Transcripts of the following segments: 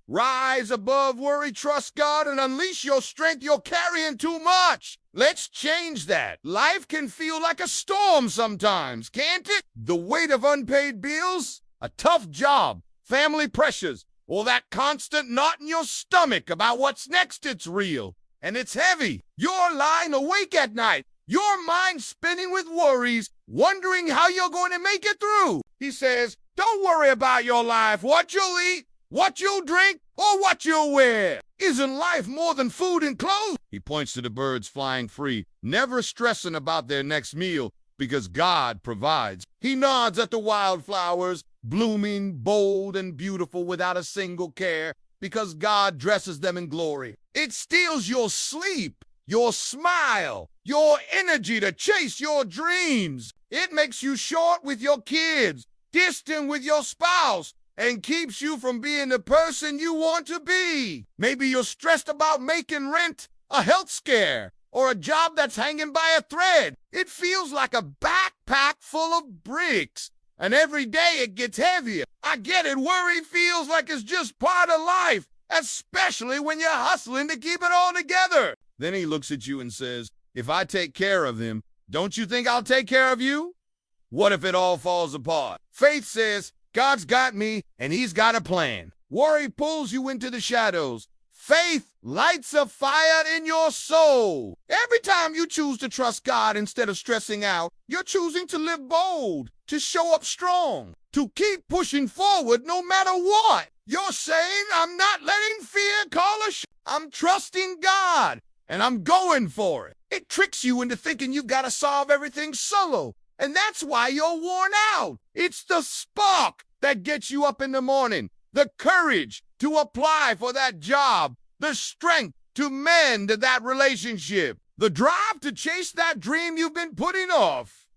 Rise above worry, trust God, and unleash your strength. You're carrying too much. Let's change that. Life can feel like a storm sometimes, can't it? The weight of unpaid bills, a tough job, family pressures, or that constant knot in your stomach about what's next. It's real, and it's heavy. You're lying awake at night, your mind spinning with worries, wondering how you're going to make it through. He says, don't worry about your life, what you'll eat, what you'll drink, or what you'll wear. Isn't life more than food and clothes? He points to the birds flying free, never stressing about their next meal because God provides. He nods at the wildflowers, blooming, bold, and beautiful without a single care because God dresses them in glory. It steals your sleep, your smile, your energy to chase your dreams. It makes you short with your kids, distant with your spouse, and keeps you from being the person you want to be. Maybe you're stressed about making rent, a health scare, or a job that's hanging by a thread. It feels like a backpack full of bricks, and every day it gets heavier. I get it. Worry feels like it's just part of life, especially when you're hustling to keep it all together. Then he looks at you and says, if I take care of him, don't you think I'll take care of you? What if it all falls apart? Faith says, God's got me, and he's got a plan. Worry pulls you into the shadows. Faith lights a fire in your soul. Every time you choose to trust God instead of stressing out, you're choosing to live bold, to show up strong, to keep pushing forward no matter what. You're saying, I'm not letting fear call a shot. I'm trusting God, and I'm going for it. It tricks you into thinking you've got to solve everything solo. And that's why you're worn out. It's the spark that gets you up in the morning, the courage to apply for that job, the strength to mend that relationship, the drive to chase that dream you've been putting off.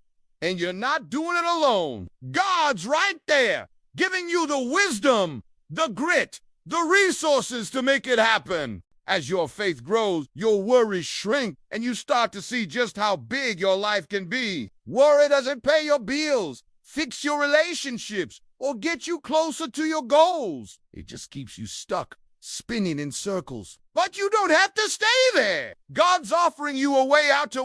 And you're not doing it alone. God's right there, giving you the wisdom, the grit, the resources to make it happen. As your faith grows, your worries shrink, and you start to see just how big your life can be. Worry doesn't pay your bills, fix your relationships, or get you closer to your goals. It just keeps you stuck, spinning in circles. But you don't have to stay there. God's offering you a way out, to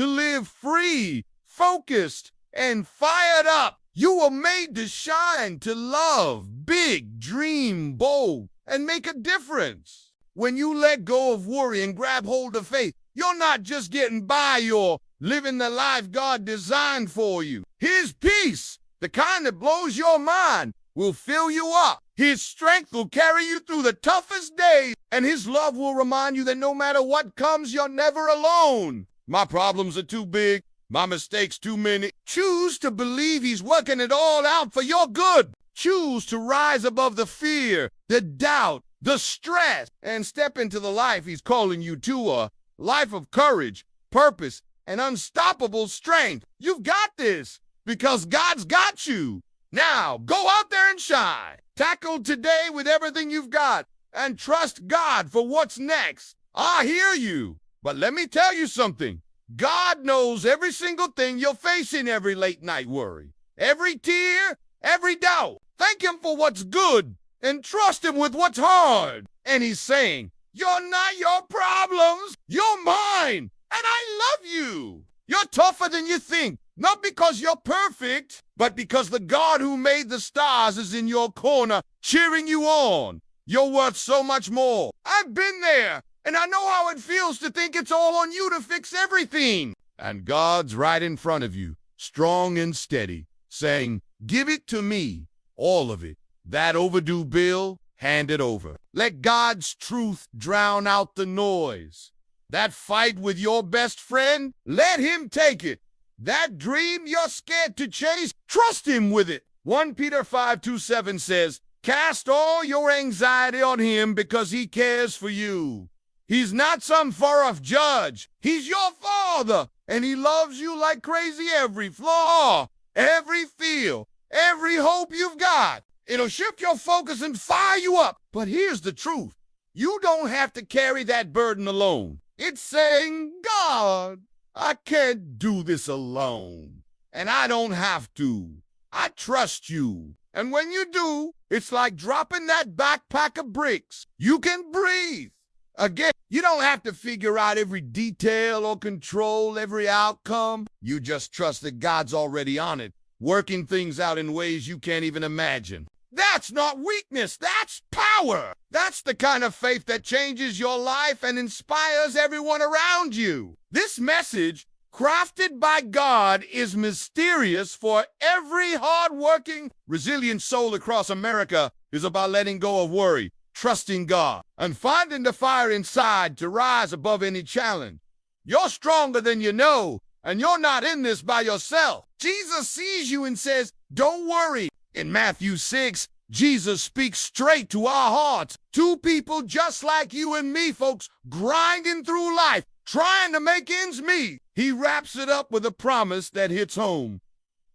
live free, focused, and fired up. You were made to shine, to love, big, dream, bold, and make a difference. When you let go of worry and grab hold of faith, you're not just getting by, you're living the life God designed for you. His peace, the kind that blows your mind, will fill you up. His strength will carry you through the toughest days, and his love will remind you that no matter what comes, you're never alone. My problems are too big, my mistakes too many. Choose to believe he's working it all out for your good. Choose to rise above the fear, the doubt, the stress, and step into the life he's calling you to, a life of courage, purpose, and unstoppable strength. You've got this because God's got you. Now, go out there and shine. Tackle today with everything you've got and trust God for what's next. I hear you, but let me tell you something. God knows every single thing you're facing, every late night worry, every tear, every doubt. Thank him for what's good and trust him with what's hard. And he's saying, you're not your problems, you're mine, and I love you. You're tougher than you think, not because you're perfect, but because the God who made the stars is in your corner, cheering you on. You're worth so much more. I've been there, and I know how it feels to think it's all on you to fix everything. And God's right in front of you, strong and steady, saying, give it to me, all of it. That overdue bill, hand it over. Let God's truth drown out the noise. That fight with your best friend, let him take it. That dream you're scared to chase, trust him with it. 1 Peter 5:2-7 says, cast all your anxiety on him because he cares for you. He's not some far-off judge. He's your father, and he loves you like crazy. Every flaw, every fear, every hope you've got. It'll shift your focus and fire you up. But here's the truth. You don't have to carry that burden alone. It's saying, God, I can't do this alone. And I don't have to. I trust you. And when you do, it's like dropping that backpack of bricks. You can breathe. Again, you don't have to figure out every detail or control every outcome. You just trust that God's already on it, working things out in ways you can't even imagine. That's not weakness, that's power. That's the kind of faith that changes your life and inspires everyone around you. This message, crafted by God, is mysterious for every hard-working, resilient soul across America. Is about letting go of worry, trusting God, and finding the fire inside to rise above any challenge. You're stronger than you know, and you're not in this by yourself. Jesus sees you and says, don't worry. In Matthew 6, Jesus speaks straight to our hearts. Two people just like you and me, folks, grinding through life, trying to make ends meet. He wraps it up with a promise that hits home.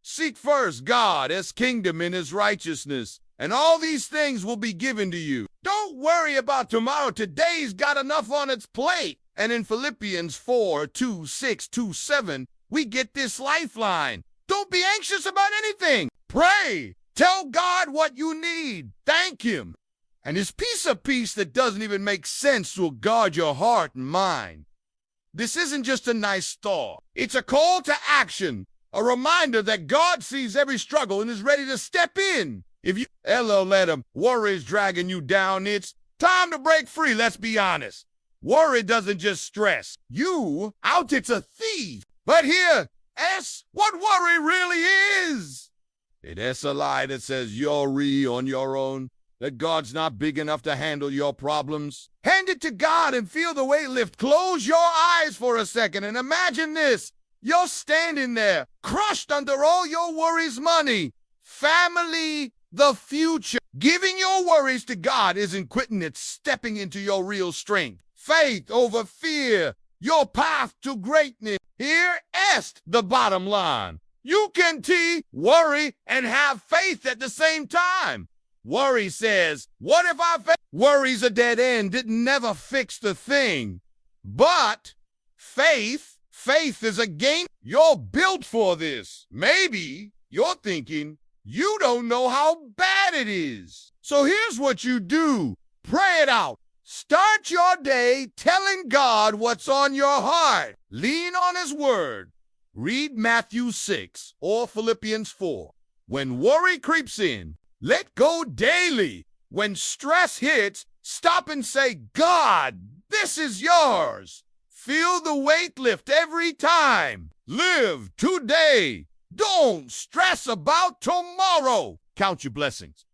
Seek first God, His kingdom and His righteousness, and all these things will be given to you. Don't worry about tomorrow. Today's got enough on its plate. And in Philippians 4:2-6-2-7, we get this lifeline. Don't be anxious about anything. Pray. Tell God what you need. Thank Him. And His peace that doesn't even make sense will guard your heart and mind. This isn't just a nice thought. It's a call to action, a reminder that God sees every struggle and is ready to step in. If you let him, worry is dragging you down, it's time to break free, let's be honest. Worry doesn't just stress you out, it's a thief. But here, what worry really is. It's a lie that says you're on your own, that God's not big enough to handle your problems. Hand it to God and feel the weight lift. Close your eyes for a second and imagine this. You're standing there, crushed under all your worries, money, family, the future. Giving your worries to God isn't quitting, it's stepping into your real strength. Faith over fear, your path to greatness. Here is the bottom line. You can worry and have faith at the same time. Worry says, what if I fail? Worry's a dead end. It never fixed a thing. But faith is a game. You're built for this. Maybe you're thinking, you don't know how bad it is. So here's what you do. Pray it out. Start your day telling God what's on your heart. Lean on His word. Read Matthew 6 or Philippians 4. When worry creeps in, let go daily. When stress hits, stop and say, God, this is yours. Feel the weight lift every time. Live today. Don't stress about tomorrow. Count your blessings.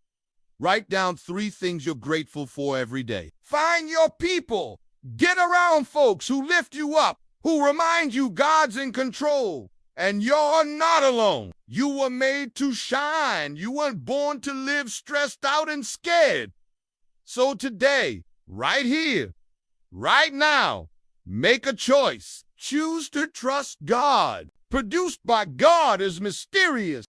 Write down 3 things you're grateful for every day. Find your people. Get around folks who lift you up, who remind you God's in control. And you're not alone. You were made to shine. You weren't born to live stressed out and scared. So today, right here, right now, make a choice. Choose to trust God. Produced by God is mysterious.